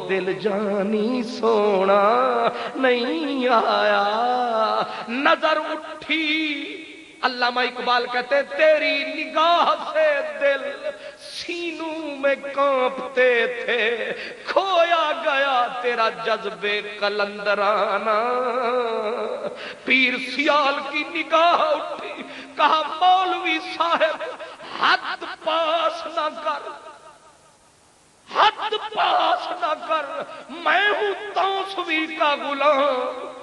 دل جانی سونا نہیں آیا۔ نظر اٹھی، علامہ اقبال کہتے تیری نگاہ سے دل سینوں میں کانپتے تھے، کھویا گیا تیرا جذبے قلندرانہ۔ پیر سیال کی نگاہ اٹھی، کہا مولوی صاحب حد پاس نہ کر، حد پاس نہ کر، میں ہوں توسوی کا غلام،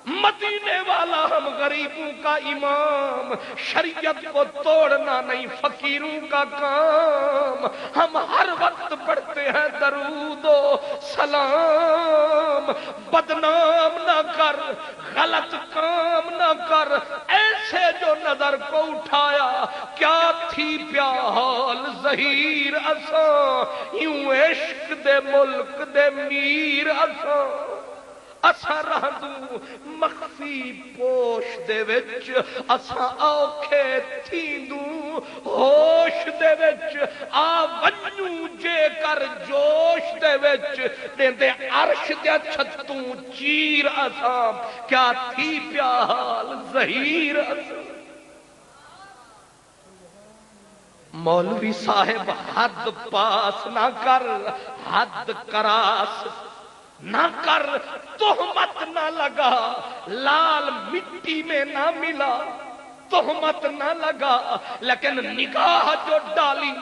مدینے والا ہم غریبوں کا امام، شریعت کو توڑنا نہیں فقیروں کا کام، ہم ہر وقت پڑھتے ہیں درود و سلام، بدنام نہ کر، غلط کام نہ کر، ایسے جو نظر کو اٹھایا کیا تھی پیا حال ظہیر اساں، یوں عشق دے ملک دے میر اساں، اساں رہدوں مخفی پوش دے وچ، اساں اوکھے تھیندوں ہوش دے وچ، آ ونجوں جے کر جوش دے وچ، دیندے عرش دے چھتوں چیر اساں، کیا تھی پیا حال ظہیر اساں۔ مولوی صاحب حد پاس نہ کر، حد کراس نہ کر، تہمت نہ لگا، لال مٹی میں نہ ملا، تہمت نہ لگا، لیکن نگاہ جو ڈالی،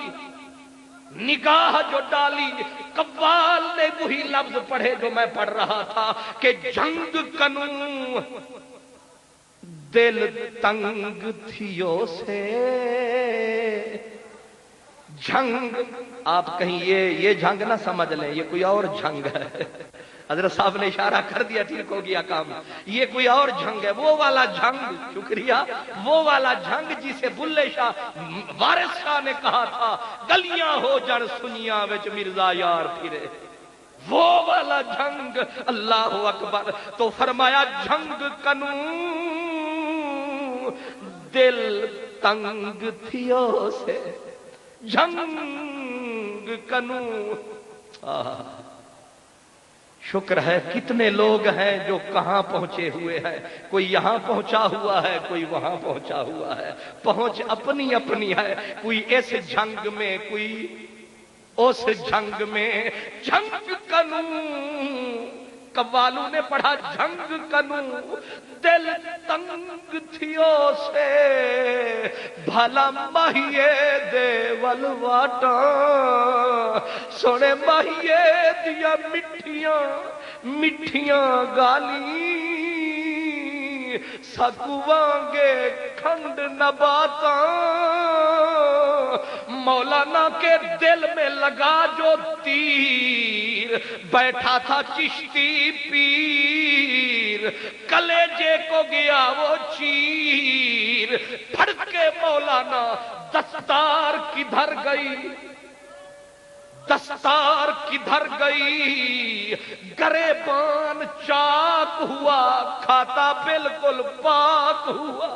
نگاہ جو ڈالی، قوال نے وہی لفظ پڑھے جو میں پڑھ رہا تھا کہ جنگ کنوں دل تنگ تھیو سے، جنگ آپ کہیں یہ جنگ نہ سمجھ لیں، یہ کوئی اور جنگ ہے، حضرت صاحب نے اشارہ کر دیا، ٹھیک ہو گیا کام، یہ کوئی اور جنگ ہے، وہ والا جنگ، شکریہ، وہ والا جنگ جسے بلے شاہ وارث شاہ نے کہا تھا گلیاں ہو جن سنیاں وچ مرزا یار پھرے، وہ والا جنگ، اللہ اکبر۔ تو فرمایا جنگ کنوں دل تنگ تھیو سے، جنگ کنوں، شکر ہے کتنے لوگ ہیں جو کہاں پہنچے ہوئے ہیں، کوئی یہاں پہنچا ہوا ہے، کوئی وہاں پہنچا ہوا ہے، پہنچ اپنی اپنی ہے، کوئی اس جنگ میں، کوئی اس جنگ میں، جنگ کنوں، قوالوں نے پڑھا جنگ کنوں دل تنگ تھیو سے، بھلا ماہیے دے ولواٹاں، سونے ماہیے دیا مٹھیاں مٹھیاں گالی، سکوانگے کھنڈ نباتاں، مولانا کے دل میں لگا جو تیر، بیٹھا تھا چشتی پیر، کلیجے کو گیا وہ چیر، پھڑ کے مولانا دستار کدھر گئی، دستار کدھر گئی، گریبان چاک ہوا، کھاتا بالکل پاک ہوا،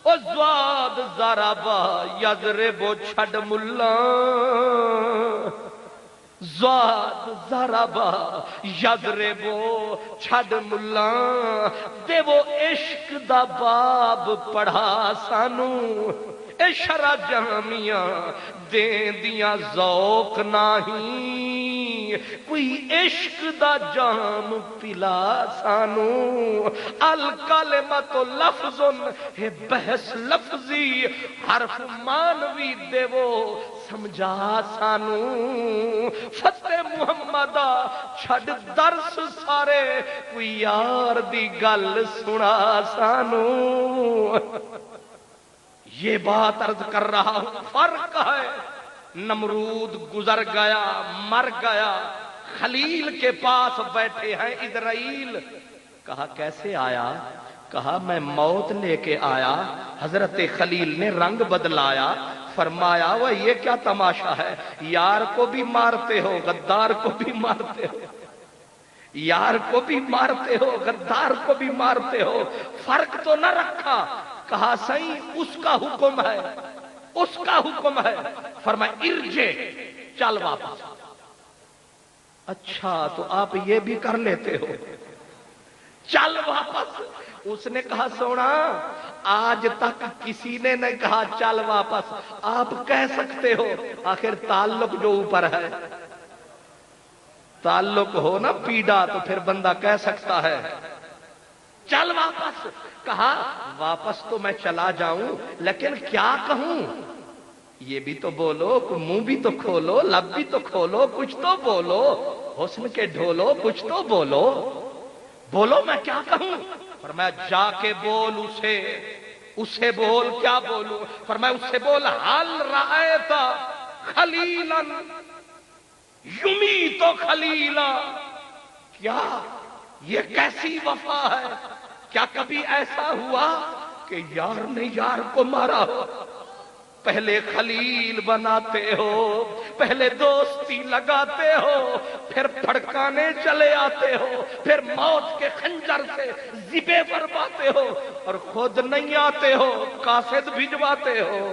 او زواد زرابا یضربو چھڑ ملا، زواد زرابا یضربو چھڑ ملا، دے وہ عشق دا باب پڑھا سانو، اے شرع جامیاں دین دیاں ذوق نہیں، کوئی عشق دا جام پلا سانو، الکلمۃ لفظ ہے بحث لفظی، حرف مانوی دے وہ سمجھا سانو، فتح محمدہ چھڑ درس سارے، کوئی یار دی گل سنا سانو۔ یہ بات عرض کر رہا ہوں، فرق ہے، نمرود گزر گیا، مر گیا، خلیل کے پاس بیٹھے ہیں اسرائیل، کہا کیسے آیا؟ کہا میں موت لے کے آیا، حضرت خلیل نے رنگ بدلایا، فرمایا وہ یہ کیا تماشا ہے، یار کو بھی مارتے ہو غدار کو بھی مارتے ہو، یار کو بھی مارتے ہو غدار کو بھی مارتے ہو، فرق تو نہ رکھا، کہا صحیح اس کا حکم ہے، اس کا حکم ہے، فرمایا ارجے چل واپس، اچھا تو آپ یہ بھی کر لیتے ہو، چل واپس۔ اس نے کہا سونا آج تک کسی نے نہیں کہا چل واپس، آپ کہہ سکتے ہو، آخر تعلق جو اوپر ہے، تعلق ہو نا پیڑا تو پھر بندہ کہہ سکتا ہے چل واپس۔ کہا واپس تو میں چلا جاؤں لیکن کیا کہوں، یہ بھی تو بولو، منہ بھی تو کھولو، لب بھی تو کھولو، کچھ تو بولو، حسن کے ڈھولو، کچھ تو بولو، بولو میں کیا کہوں۔ فرمایا جا کے بول اسے بول، کیا بولوں؟ فرمایا اس سے بول حل رأیت خلیلا یمیت خلیلا، کیا یہ کیسی وفا ہے، کیا کبھی ایسا ہوا کہ یار نے یار کو مارا ہو؟ پہلے خلیل بناتے ہو، پہلے دوستی لگاتے ہو، پھر پھڑکانے چلے آتے ہو، پھر موت کے خنجر سے ذبے برواتے ہو، اور خود نہیں آتے ہو، قاصد بھجواتے ہو۔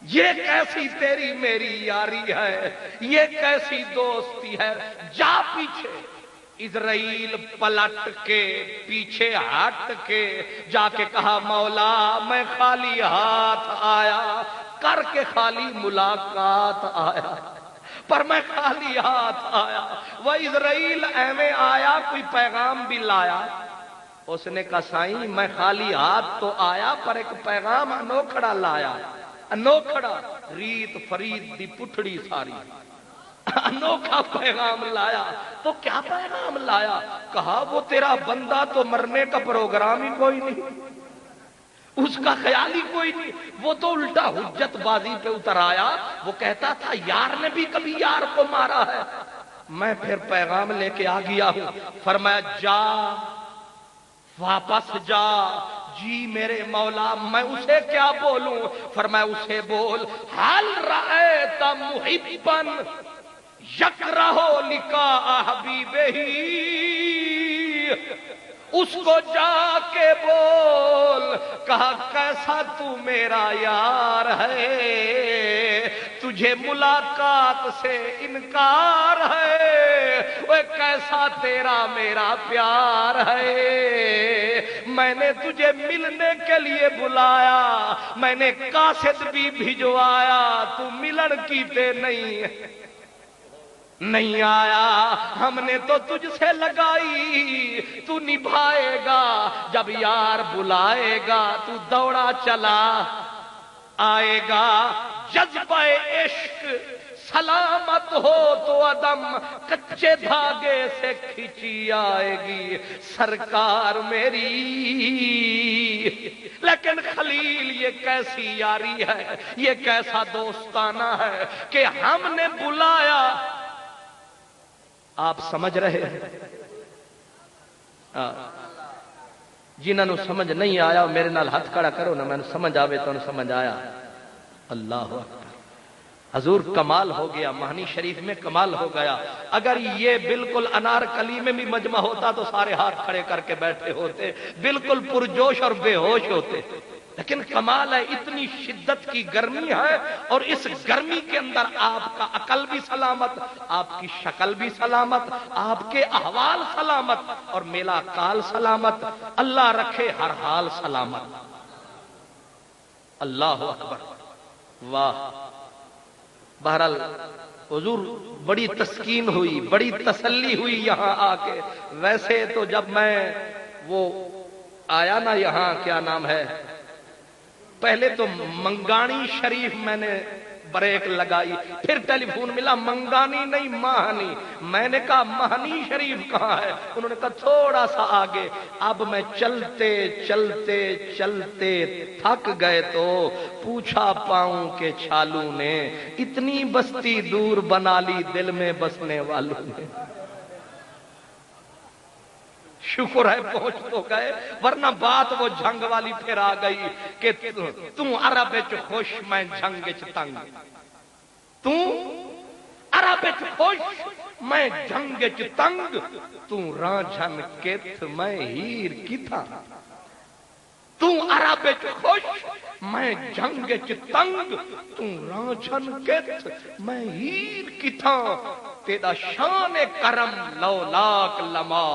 یہ کیسی تیری میری یاری ہے، یہ کیسی دوستی ہے؟ جا پیچھے۔ اسرائیل پلٹ کے پیچھے ہٹ کے جا کے کہا مولا میں خالی ہاتھ آیا، کر کے خالی ملاقات آیا، پر میں خالی ہاتھ آیا۔ وہ اسرائیل ایویں آیا کوئی پیغام بھی لایا؟ اس نے کہا سائیں میں خالی ہاتھ تو آیا پر ایک پیغام انوکھڑا لایا، انوکھڑا ریت فرید دی پٹھڑی ساری، انوکھا پیغام لایا۔ تو کیا پیغام لایا؟ کہا وہ تیرا بندہ تو مرنے کا پروگرام ہی کوئی نہیں، اس کا خیال ہی کوئی نہیں، وہ تو الٹا حجت بازی پہ اتر آیا، وہ کہتا تھا یار نے بھی کبھی یار کو مارا ہے۔ میں پھر پیغام لے کے آ گیا ہوں۔ فرمایا جا واپس جا۔ جی میرے مولا میں اسے کیا بولوں؟ فرمایا اسے بول حل رأیت محبا یکرہ لقاء حبیبہ، اس کو جا کے بول، کہا کیسا تو میرا یار ہے، تجھے ملاقات سے انکار ہے، وہ کیسا تیرا میرا پیار ہے، میں نے تجھے ملنے کے لیے بلایا، میں نے قاصد بھی بھجوایا، تو ملن کی تے نہیں آیا، ہم نے تو تجھ سے لگائی، تو نبھائے گا، جب یار بلائے گا تو دوڑا چلا آئے گا، جذبہ عشق سلامت ہو تو عدم کچے دھاگے سے کھینچی آئے گی سرکار میری۔ لیکن خلیل یہ کیسی یاری ہے، یہ کیسا دوستانہ ہے کہ ہم نے بلایا، آپ سمجھ رہے ہیں؟ جنہاں نو سمجھ نہیں آیا میرے نال ہاتھ کھڑا کرو نا، میں سمجھ آوے تو سمجھ آیا۔ اللہ اکبر، حضور کمال ہو گیا، مہانی شریف میں کمال ہو گیا۔ اگر یہ بالکل انارکلی میں بھی مجمع ہوتا تو سارے ہاتھ کھڑے کر کے بیٹھے ہوتے، بالکل پرجوش اور بے ہوش ہوتے، لیکن کمال ہے اتنی شدت کی گرمی ہے، اور اس گرمی کے اندر آپ کا عقل بھی سلامت، آپ کی شکل بھی سلامت، آپ کے احوال سلامت، اور میلا کال سلامت، اللہ رکھے ہر حال سلامت۔ اللہ اکبر، واہ۔ بہرحال حضور بڑی تسکین ہوئی، بڑی تسلی ہوئی یہاں آ کے۔ ویسے تو جب میں وہ آیا نا یہاں، کیا نام ہے، پہلے تو منگانی شریف میں نے بریک لگائی، پھر ٹیلی فون ملا منگانی نہیں ماہانی، میں نے کہا مہانی شریف کہاں ہے؟ انہوں نے کہا تھوڑا سا آگے۔ اب میں چلتے چلتے چلتے تھک گئے تو پوچھا پاؤں کے چھالو نے، اتنی بستی دور بنا لی دل میں بسنے والوں نے۔ شکر ہے پہنچ تو گئے، ورنہ بات وہ جنگ والی پھر آ گئی کہ تم عرب وچ خوش میں جنگ وچ تنگ، تم عرب وچ خوش میں جنگ وچ تنگ، تم رانجھن کت میں ہیر کی تھا۔ تو عرب وچ خوش میں جنگ وچ تنگ، تو رانجھن کت میں ہیر کتھاں، تیرا شان کرم لولاک لما،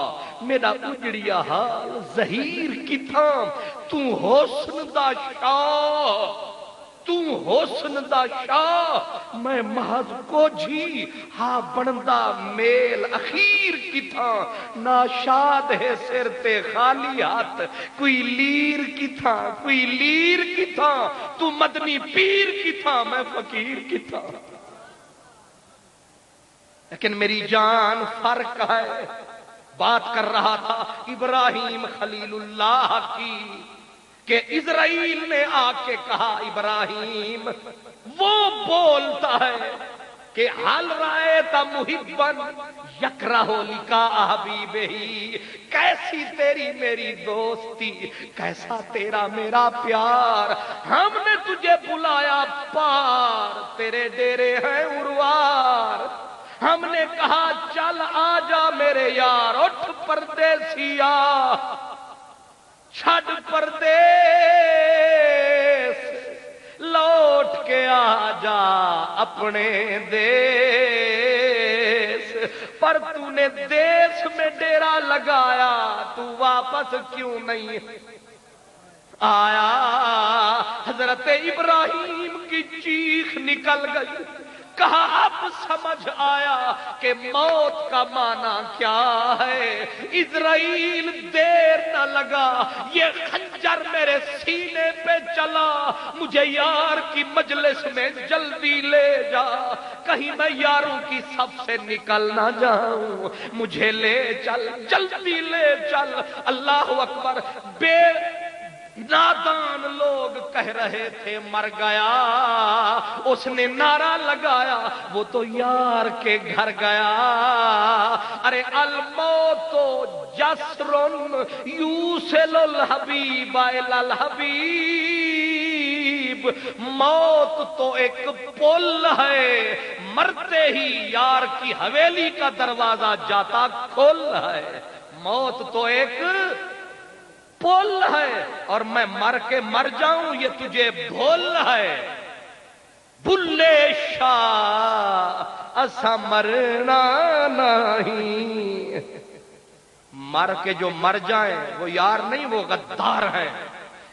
میرا اجڑیا حال ظہیر کتھاں، تو حسن دا شاہ، تو حسن دا شاہ، میں محض کو جھی ہاں بندا میل اخیر کتھاں، ناشاد ہے سر تے خالی ہاتھ، کوئی لیر کتھاں، کوئی لیر کتھاں، تو مدنی پیر کتھاں، میں فقیر کتھاں۔ لیکن میری جان فرق ہے، بات کر رہا تھا ابراہیم خلیل اللہ کی، کہ اسرائیل نے آ کے کہا ابراہیم، وہ بولتا ہے کہ حل رأیت محبا یکرہ لقاء حبیبہ، کیسی تیری میری دوستی، کیسا تیرا میرا پیار، ہم نے تجھے بلایا پار، تیرے ڈیرے ہیں اروار، ہم نے کہا چل آجا میرے یار، اٹھ پردیسیا چھڈ پردیس، لوٹ کے آجا اپنے دیس، پر تو نے دیس میں ڈیرا لگایا، تو واپس کیوں نہیں آیا؟ حضرت ابراہیم کی چیخ نکل گئی، کہا اب سمجھ آیا کہ موت کا معنی کیا ہے، اسرائیل دیر نہ لگا، یہ خنجر میرے سینے پہ چلا، مجھے یار کی مجلس میں جلدی لے جا، کہیں میں یاروں کی صف سے نکل نہ جاؤں، مجھے لے چل، جلدی لے چل۔ اللہ اکبر۔ بے نادان لوگ کہہ رہے تھے مر گیا، اس نے نعرہ لگایا وہ تو یار کے گھر گیا، ارے الموت جسر یوصل الحبیب الی الحبیب، موت تو ایک پل ہے، مرتے ہی یار کی حویلی کا دروازہ جاتا کھل ہے، موت تو ایک پل ہے، اور میں مر کے مر جاؤں یہ تجھے بھول ہے، بلے شاہ اسا مرنا نہیں، مر کے جو مر جائیں وہ یار نہیں، وہ غدار ہیں،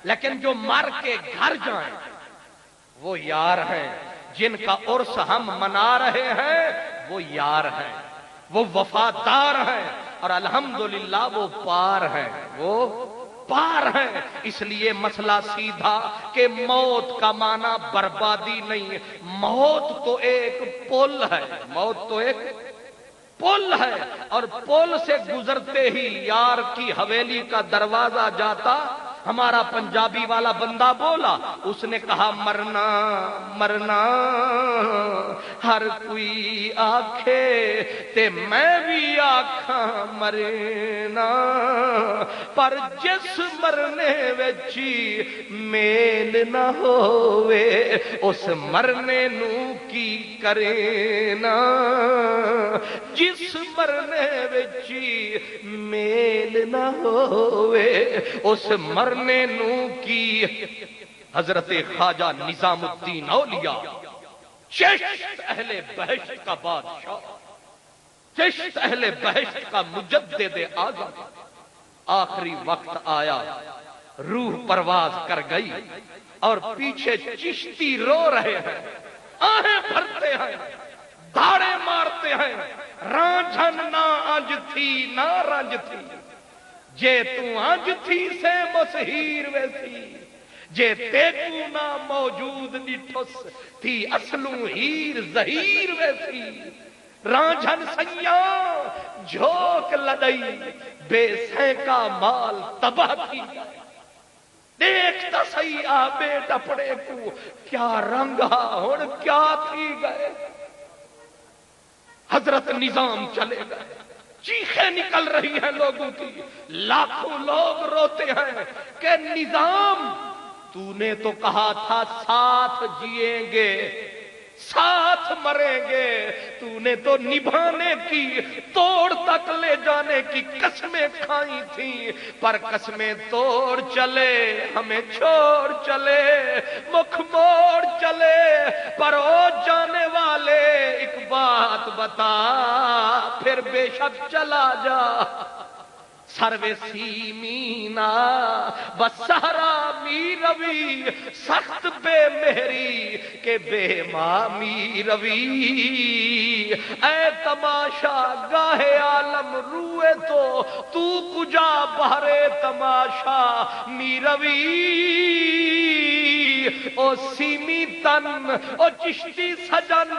لیکن جو مر کے گھر جائیں وہ یار ہیں، جن کا عرس ہم منا رہے ہیں وہ یار ہیں، وہ وفادار ہیں، اور الحمدللہ وہ پار ہیں، وہ پار ہیں۔ اس لیے مسئلہ سیدھا کہ موت کا معنی بربادی نہیں، موت تو ایک پل ہے، موت تو ایک پل ہے، اور پل سے گزرتے ہی یار کی حویلی کا دروازہ جاتا۔ ہمارا پنجابی والا بندہ بولا، اس نے کہا مرنا مرنا ہر کوئی آکھے تے میں بھی آکھاں مرنا، پر جس مرنے وچی میل نہ ہووے اس مرنے نو کی کرینا، جس مرنے وچی میل نہ ہووے اس مرنے نو کی۔ حضرت خواجہ نظام الدین اولیاء، چشت اہل بہشت کا بادشاہ، چشت اہل بہشت کا مجدد اعظم، آخری وقت آیا، روح پرواز کر گئی، اور پیچھے چشتی رو رہے ہیں، آہیں بھرتے ہیں، دھاڑے مارتے ہیں، رانجھن نہ انج تھی نہ رنج تھی، جے تو انج تھی سے مسہیر ویسی، جے تیکو نہ موجود ڈٹھس تھی اصلوں ہیر زہیر ویسی، رانجھن سیاں جھوک لدئی بے سینکا مال تباہ تھی، دیکھتا سی آ بے ٹپڑے کو کیا رنگا ہن کیا تھی گئے۔ حضرت نظام چلے گئے، چیخیں نکل رہی ہیں لوگوں کی، لاکھوں لوگ روتے ہیں کہ نظام تو نے تو کہا تھا ساتھ جیئیں گے، ساتھ مریں گے. تو نے تو نبھانے کی توڑ تک لے جانے کی قسمیں کھائی تھیں, پر قسمیں توڑ چلے ہمیں چھوڑ چلے, مکھ موڑ چلے. پر او جانے والے ایک بات بتا, پھر بے شک چلا جا. سروے سی مینا بسہرا می روی, سخت بے مہری کے بے ماں می روی. اے تماشا گاہ عالم روئے تو کجا بہرے تماشا می روی. او سیمی تن او چشتی سجن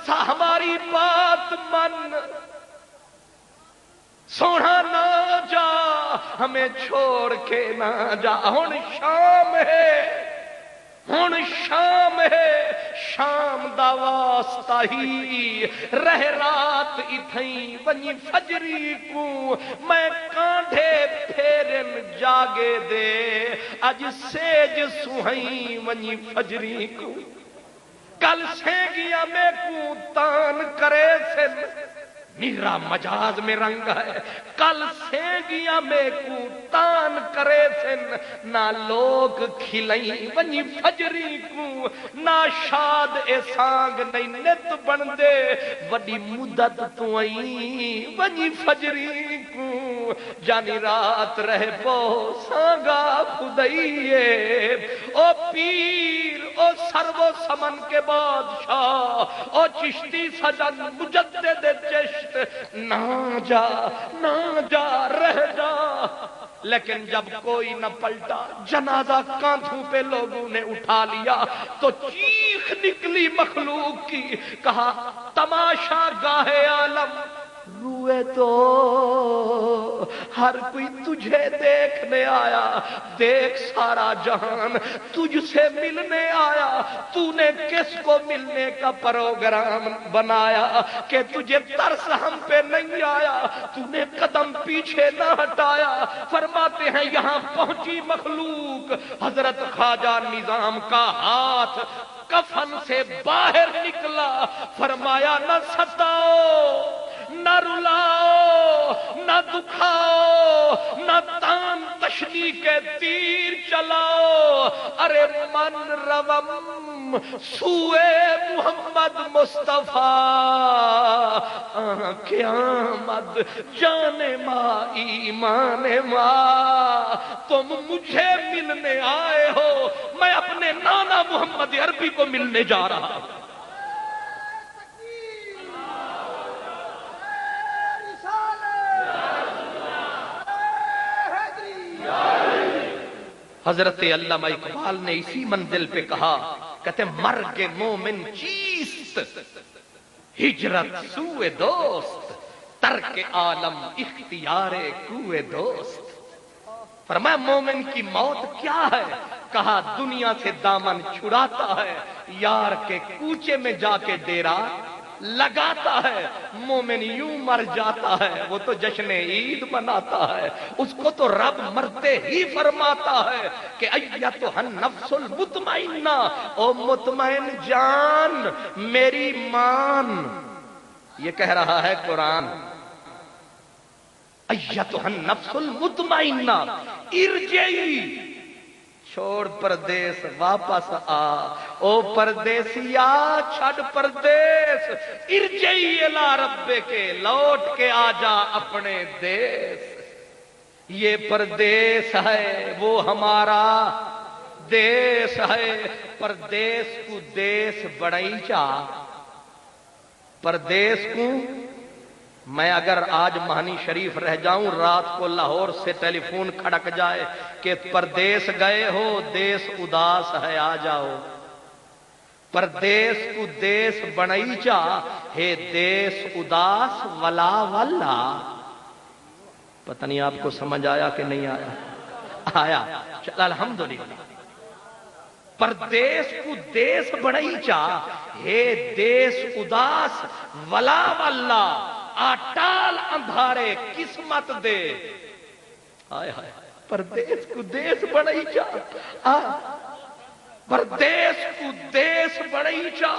سا ہماری بات من, سونا نہ جا ہمیں چھوڑ کے نہ جا. ہن شام ہے, ہن شام ہے, شام دا واسطہ ہی رہ رات اتھیں ونی فجری کو. میں کانڈھے پھیرن جاگے دے, اج سیج سوہیں ونی فجری کو. کل سینگیاں میں کو تان کرے سن, میرا مجاز میں رنگ ہے. کل سینگیاں میں کو تان کرے سن, نہ لوگ کھلیں ونی فجری کو. نہ شاد اے سانگ نہیں نت بن دے, وڈی مدت تو آئی ونی فجری کو. جانی رات رہ پو سانگا خدائیے, او پیر او سرو سمن کے بادشاہ, او چشتی سجن مجدد چشت, نہ جا نہ جا رہ جا. لیکن جب کوئی نہ پلٹا, جنازہ کاندھوں پہ لوگوں نے اٹھا لیا, تو چیخ نکلی مخلوق کی, کہا تماشا گاہ عالم روئے تو ہر کوئی تجھے دیکھنے آیا. دیکھ سارا جہان تجھ سے ملنے آیا. تو نے کس کو ملنے کا پروگرام بنایا کہ تجھے ترس ہم پہ نہیں آیا. تو نے قدم پیچھے نہ ہٹایا. فرماتے ہیں یہاں پہنچی مخلوق, حضرت خواجہ نظام کا ہاتھ کفن سے باہر نکلا. فرمایا نہ ستاؤ, نہ رلاؤ, نہ دکھاؤ, نہ تان تشنی کے تیر چلاؤ. ارے من روم سوئے محمد مصطفیٰ, قیامت جان ماں ایمان ماں. تم مجھے ملنے آئے ہو, میں اپنے نانا محمد عربی کو ملنے جا رہا ہوں. حضرت علامہ اقبال نے اسی منزل پہ کہا, کہتے مرگ مومن چیست, ہجرت سوئے دوست, ترک عالم اختیار کوئے دوست. فرمایا مومن کی موت کیا ہے؟ کہا دنیا سے دامن چھڑاتا ہے, یار کے کوچے میں جا کے ڈیرا لگاتا ہے. مومن یوں مر جاتا ہے, وہ تو جشن عید مناتا ہے. اس کو تو رب مرتے ہی فرماتا ہے کہ ایتھا النفس المطمئنہ, او مطمئن جان میری مان. یہ کہہ رہا ہے قرآن. ایتھا النفس المطمئنہ ارجعی, چھوڑ پردیس واپس آ, او پردیسیا چھڑ پردیس, ارجعی الی ربک, لوٹ کے آ جا اپنے دیس. یہ پردیس ہے وہ ہمارا دیس ہے, پردیس کو دیس بڑائی چا. پردیس کو میں اگر آج مہانی شریف رہ جاؤں, رات کو لاہور سے ٹیلی فون کھڑک جائے کہ پردیس گئے ہو, دیس اداس ہے آ جاؤ. پردیس کو دیس بنائی چا ہے, دیس اداس ولا ولا. پتہ نہیں آپ کو سمجھ آیا کہ نہیں آیا؟ آیا, چل الحمدللہ. پردیس کو دیس بنائی چا ہے, دیس اداس ولا ولا. آٹال اندھارے قسمت دے. آئے ہائے, پردیس کو دیس بڑائی چا, پردیس کو دیس بڑائی چا.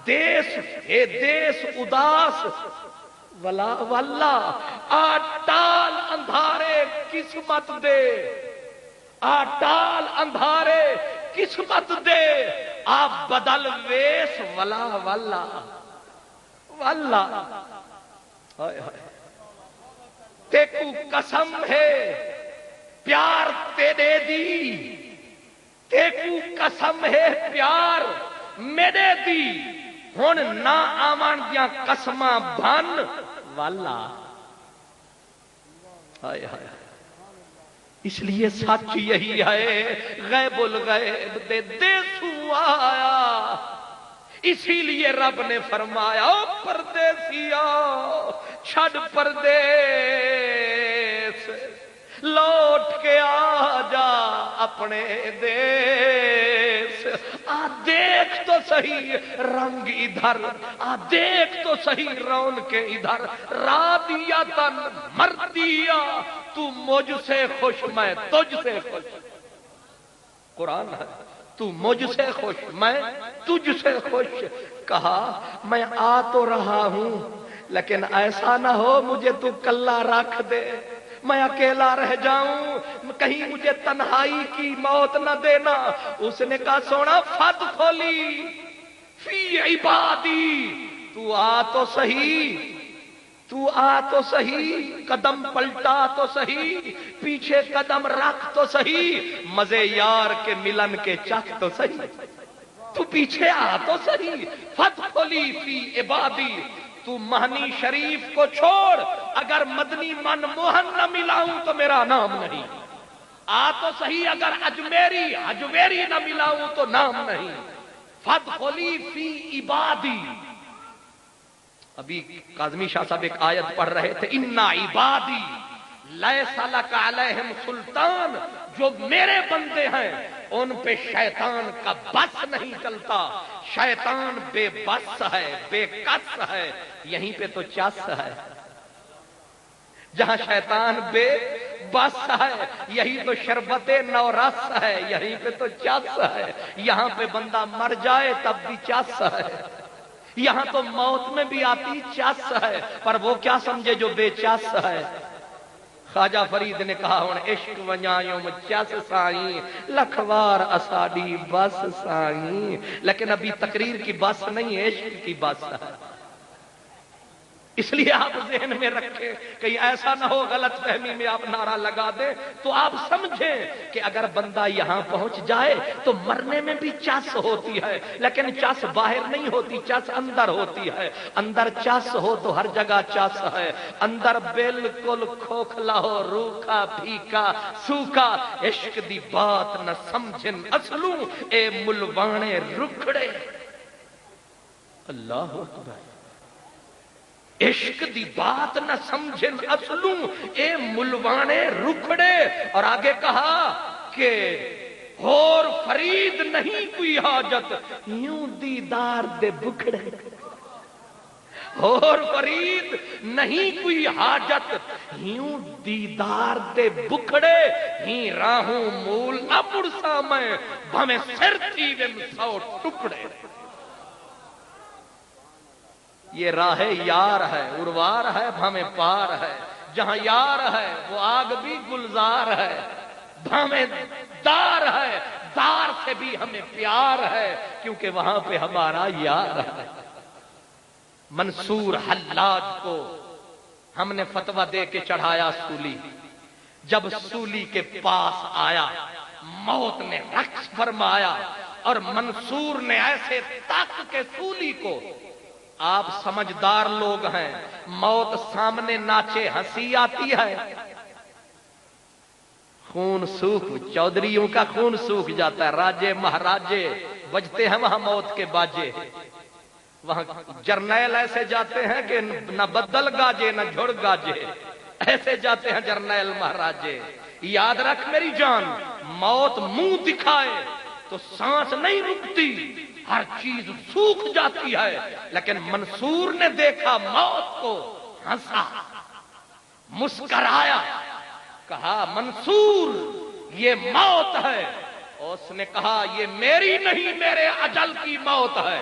دیس اے دیس اداس ولا واللہ، ٹال اندھارے قسمت دے، ٹال اندھارے قسمت دے، بدل ویس ولا واللہ واللہ۔ تیکو قسم ہے پیار تیرے دی، تیکو قسم ہے پیار میرے دی، ہن نہ آون دیاں قسماں بن والا۔ ہائے ہائے، اس لیے سچ یہی ہے غیب الغیب دے دیسو آیا، اسی لیے رب نے فرمایا او پردیسیا چھڑ پردیس، لوٹ کے آ جا اپنے دیس، دیکھ تو صحیح رنگ ادھر، دیکھ تو صحیح رونق ادھر، راضیتاً مردیا، تو مجھ سے خوش میں تجھ سے خوش، قرآن ہے، تو مجھ سے خوش میں تجھ سے خوش۔ کہا میں آ تو رہا ہوں لیکن ایسا نہ ہو مجھے تو کلا رکھ دے، میں اکیلا رہ جاؤں، کہیں مجھے تنہائی کی موت نہ دینا۔ اس نے کہا سونا فت کھولی فی عبادی، تو آ تو صحیح، تو آ تو صحیح، قدم پلٹا تو صحیح، پیچھے قدم رکھ تو صحیح، مزے یار کے ملن کے چکھ تو صحیح، تو پیچھے آ تو صحیح، فت کھولی فی عبادی۔ تو مہنی شریف کو چھوڑ، اگر مدنی من موہن نہ ملاؤں تو میرا نام نہیں، آ تو صحیح اگر اجمیری نہ ملاؤں تو نام نہیں، فادخلی فی عبادی۔ ابھی کاظمی شاہ صاحب ایک آیت پڑھ رہے تھے، انا عبادی لیس لک علیہم سلطان، جو میرے بندے ہیں ان پہ شیطان کا بس نہیں چلتا، شیطان بے بس ہے، بے کس ہے، یہیں پہ تو چس ہے، جہاں شیطان بے بس ہے یہی تو شربت نورس ہے، یہیں پہ تو چس ہے، یہاں پہ بندہ مر جائے تب بھی چس ہے، یہاں تو موت میں بھی آتی چس ہے، پر وہ کیا سمجھے جو بے چس ہے۔ خواجہ فرید نے کہا ہن عشق ونجایوں چس سائیں، لکھوار اساڈی بس سائیں، لیکن ابھی تقریر کی بس نہیں، عشق کی بس ہے۔ اس لیے آپ ذہن میں رکھیں، کہیں ایسا نہ ہو غلط فہمی میں آپ نعرہ لگا دیں تو آپ سمجھیں کہ اگر بندہ یہاں پہنچ جائے تو مرنے میں بھی چس ہوتی ہے، لیکن چس باہر نہیں ہوتی، چس اندر ہوتی ہے، اندر چس ہو تو ہر جگہ چس ہے، اندر بالکل کھوکھلا ہو، روکھا پھیکا سوکھا، عشق دی بات نہ سمجھن اصلوں اے ملوانے رکھڑے۔ اللہ اکبر، عشق دی بات نہ سمجھن اصلوں اے ملوانے رکھڑے۔ اور آگے کہا کہ اور فرید نہیں کوئی حاجت، یوں دیدار دے بکھڑے، اور فرید نہیں کوئی حاجت، یوں دیدار دے بکھڑے، ہی راہوں مول نہ پڑسا میں، بھمیں سر تھی ویم سو ٹکڑے۔ یہ راہ یار ہے، اروار ہے، بھامیں پار ہے، جہاں یار ہے وہ آگ بھی گلزار ہے، بھامیں دار ہے، دار سے بھی ہمیں پیار ہے، کیونکہ وہاں پہ ہمارا یار ہے۔ منصور حلاج کو ہم نے فتویٰ دے کے چڑھایا سولی، جب سولی کے پاس آیا موت نے رقص فرمایا، اور منصور نے ایسے تک کے سولی کو، آپ سمجھدار لوگ ہیں، موت سامنے ناچے ہنسی آتی ہے، خون سوکھ، چودھریوں کا خون سوکھ جاتا ہے، راجے مہاراجے بجتے ہیں وہاں موت کے باجے، وہاں جرنیل ایسے جاتے ہیں کہ نہ بدل گاجے نہ جھڑ گاجے، ایسے جاتے ہیں جرنیل مہاراجے۔ یاد رکھ میری جان، موت منہ دکھائے تو سانس نہیں رکتی، ہر چیز سوکھ جاتی ہے، لیکن منصور نے دیکھا موت کو، ہنسا، مسکرایا، کہا منصور یہ موت ہے، اس نے کہا یہ میری نہیں میرے اجل کی موت ہے،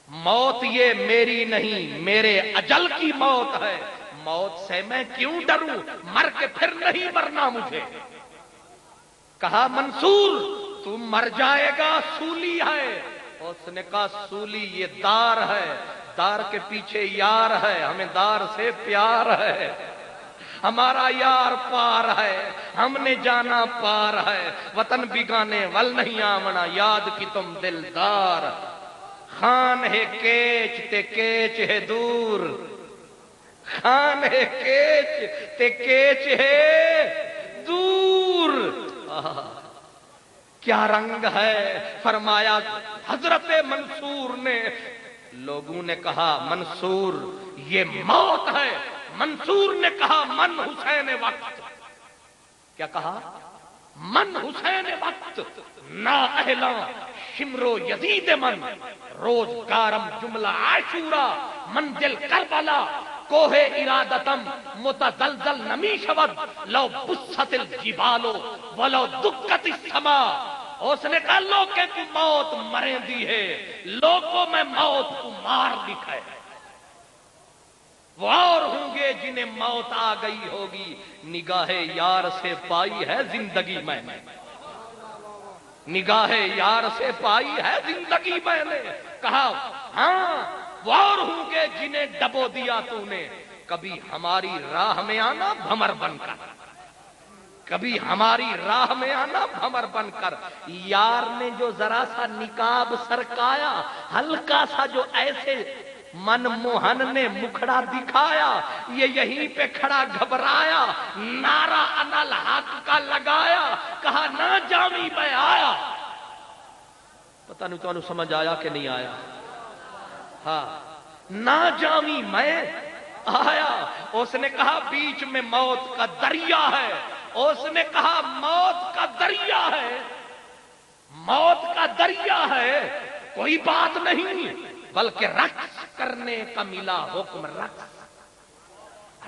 موت یہ میری نہیں میرے اجل کی موت ہے، موت سے میں کیوں ڈروں، مر کے پھر نہیں مرنا مجھے۔ کہا منصور تو مر جائے گا، سولی ہے۔ اس نے کہا سولی یہ دار ہے، دار کے پیچھے یار ہے، ہمیں دار سے پیار ہے، ہمارا یار پار ہے، ہم نے جانا پار ہے، وطن بگانے ول نہیں آمنا، یاد کی تم دلدار، خان ہے کیچ تے کیچ ہے دور، خان ہے کیچ تے کیچ ہے دور۔ کیا رنگ ہے، فرمایا حضرت منصور نے۔ لوگوں نے کہا منصور یہ موت ہے، منصور نے کہا من حسین وقت۔ کیا کہا؟ من حسین وقت نا اہلا شمرو یزید من، روزگارم جملہ عاشورا منزل کربلا، کوہ ارادتم متزلزل نمی شود، لو بست الجبالو ولو دکت السما۔ اس نے کہا لوگوں کی موت مرے دی ہے، لوگوں میں موت کو مار دکھائے، وہ اور ہوں گے جنہیں موت آ گئی ہوگی، نگاہ یار سے پائی ہے زندگی میں نے، نگاہ یار سے پائی ہے زندگی میں نے۔ کہا ہاں وہ اور ہوں گے جنہیں ڈبو دیا تو نے، کبھی ہماری راہ میں آنا بھمر بن کر، کبھی ہماری راہ میں آنا بھمر بن کر۔ یار نے جو ذرا سا نقاب سرکایا، ہلکا سا جو ایسے من موہن نے مکھڑا دکھایا، یہ یہیں پہ کھڑا گھبرایا، نعرہ انا الحق کا لگایا، کہا نہ جامی میں آیا۔ پتہ نہیں تو سمجھ آیا کہ نہیں آیا؟ ہاں نہ جامی میں آیا۔ اس نے کہا بیچ میں موت کا دریا ہے، اس نے کہا موت کا دریا ہے، موت کا دریا ہے، کوئی بات نہیں، بلکہ رقص کرنے کا ملا حکم،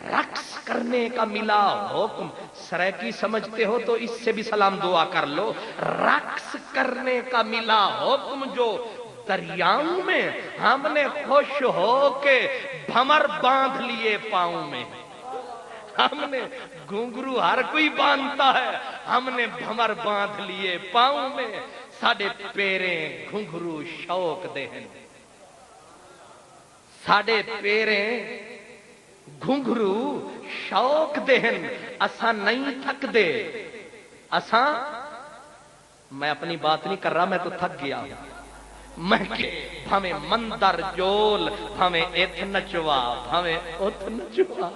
رقص کرنے کا ملا حکم۔ سریکی سمجھتے ہو تو اس سے بھی سلام دعا کر لو۔ رقص کرنے کا ملا حکم، جو دریاؤں میں ہم نے خوش ہو کے بھمر باندھ لیے پاؤں میں، ہم نے گھنگرو ہر کوئی باندھتا ہے، ہم نے بھمر باندھ لیے پاؤں میں، ساڈے پیریں گھنگرو شوق دے ہیں، ساڈے پیریں گھنگرو شوق دے ہیں، اساں نہیں تھک دے، اساں، میں اپنی بات نہیں کر رہا، میں تو تھک گیا ہوں، میں کہ بھمیں مندر جول، بھمیں ایتھ نچوا، بھمیں اتھ نچوا،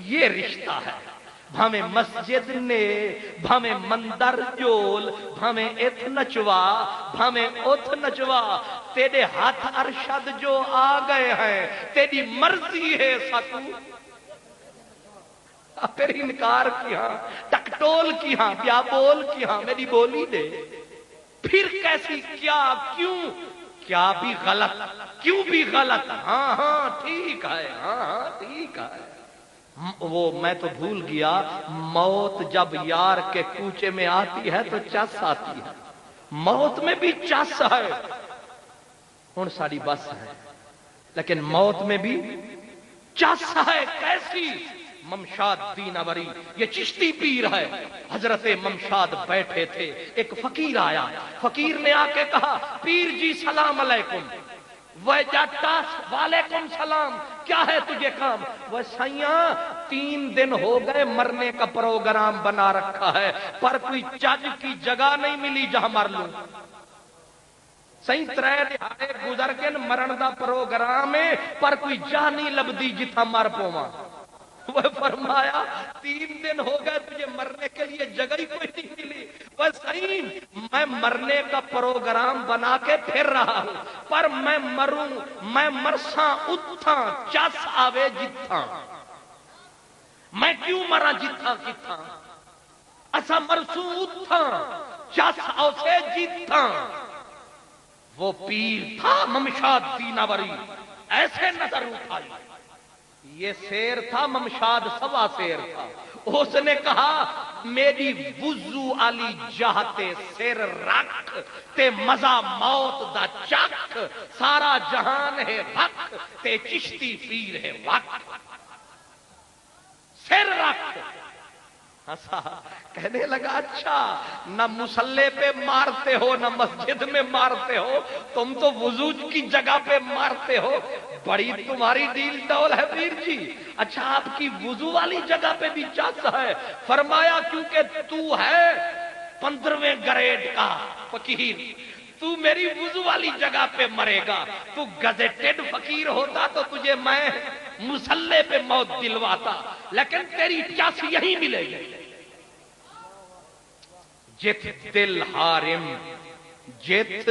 یہ رشتہ ہے۔ بھمیں مسجد نے، بھمیں مندر جول، بھمیں ایتھ نچوا، بھمیں اتھ نچوا، تیرے ہاتھ ارشد جو آ گئے ہیں، تیری مرضی ہے سکو، پھر انکار کیا، ٹکٹول کیا، کیا بول کیا، میری بولی دے، پھر کیسی کیا کیوں، کیا بھی غلط، کیوں بھی غلط، ہاں ہاں ٹھیک ہے، ہاں ہاں ٹھیک ہے۔ وہ میں تو بھول گیا، موت جب یار کے کوچے میں آتی ہے تو چس آتی ہے، موت میں بھی چس ہے، ہن ساری بس ہے، لیکن موت میں بھی چس ہے۔ کیسی؟ ممشاد دینوری، یہ چشتی پیر ہے، حضرت ممشاد بیٹھے تھے، ایک فقیر آیا، فقیر نے آ کے کہا پیر جی سلام علیکم۔ وہ جاتا وعلیکم سلام، کیا ہے تجھے کام؟ وہ سیاں 3 دن ہو گئے مرنے کا پروگرام بنا رکھا ہے، پر کوئی چج کی جگہ نہیں ملی جہاں مر لوں، سہی 3 دہاڑے گزر کے مرن دا پروگرام ہے، پر کوئی جا نہیں لبدی جتھا مر پواں۔ وہ فرمایا 3 دن ہو گئے تجھے مرنے کے لیے جگہ ہی کوئی نہیں ملی، وہ صحیح میں مرنے کا پروگرام بنا کے پھر رہا ہوں، پر میں مروں، میں مرساں اتھاں چس آوے جتھاں، میں کیوں مرا جتھاں کتھاں، اسا مرسوں اتھاں چس آوے جتھاں۔ وہ پیر تھا ممشاد دینوری، ایسے نظر اٹھائی، یہ شیر تھا ممشاد سوا شیر تھا، اس نے کہا میری وضو علی جہتے سر رکھ تے مزہ موت دا چک، سارا جہان ہے حق تے چشتی پیر ہے وقت، سر رکھ۔ ہنسا، کہنے لگا اچھا نہ مسلح پہ مارتے ہو نہ مسجد میں مارتے ہو، تم تو وضو کی جگہ پہ مارتے ہو، بڑی تمہاری ڈیل ڈول ہے پیر جی۔ اچھا آپ کی وضو والی جگہ پہ بھی چس ہے؟ فرمایا کیونکہ تو ہے 15ویں گریڈ کا فقیر، تو میری وضو والی جگہ پہ مرے گا، تو گزیٹڈ فقیر ہوتا تو تجھے میں مسلح پہ موت دلواتا، لیکن تیری چس یہی ملے گی۔ جت دل حارم، جت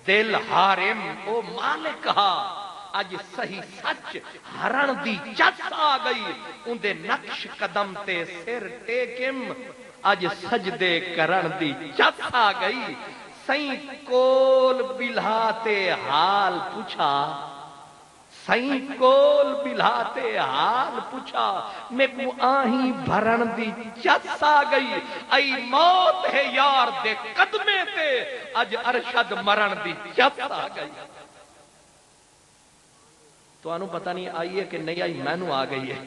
دل حارم، او مالک کہا اج صحیح سچ ہرن دی چس آ گئی، اندے نقش قدم تے سر ٹیکم، اج سجدے کرن دی چس آ گئی، سائیں کول بلہاتے حال پوچھا، سائیں کول بلہاتے حال پوچھا، میں کو آہیں بھرن دی چس آ گئی، ای موت ہے یار دے قدمے تے، اج ارشد مرن دی چس آ گئی۔ تو انہوں پتہ نہیں آئی ہے کہ نہیں آئی، میں نو آ گئی ہے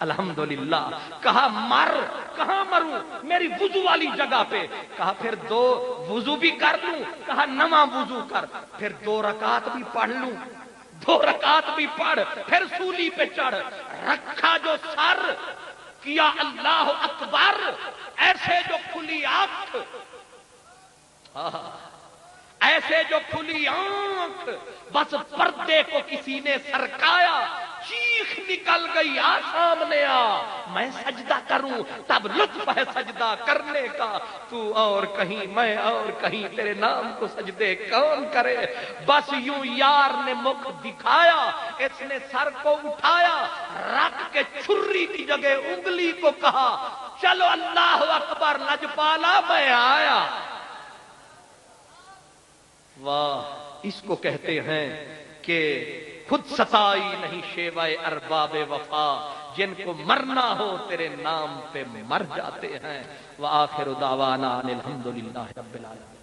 الحمدللہ۔ کہا مر، کہاں مروں؟ میری وضو والی جگہ پہ۔ کہا پھر 2 وضو بھی کر لوں؟ کہا نواں وضو کر، پھر 2 رکعت بھی پڑھ لوں، 2 رکعت بھی پڑھ، پھر سولی پہ چڑھ، رکھا جو سر، کیا اللہ اکبر، ایسے جو کھلی آنکھ، ایسے جو کھلی آنکھ، بس پردے کو کسی نے سرکایا، چیخ نکل گئی آ سامنے آ، میں سجدہ کروں تب لطف ہے سجدہ کرنے کا، تو اور کہیں میں اور کہیں، تیرے نام کو سجدے کون کرے؟ بس یوں یار نے مکھ دکھایا، اس نے سر کو اٹھایا، رکھ کے چھری کی جگہ انگلی کو کہا چلو اللہ اکبر لجپالا میں آیا۔ واہ، اس کو کہتے ہیں کہ خود ستائی نہیں شیوائے ارباب وفا، جن کو مرنا ہو تیرے نام پہ مر جاتے ہیں۔ وآخر دعوانا ان الحمدللہ رب العالمین۔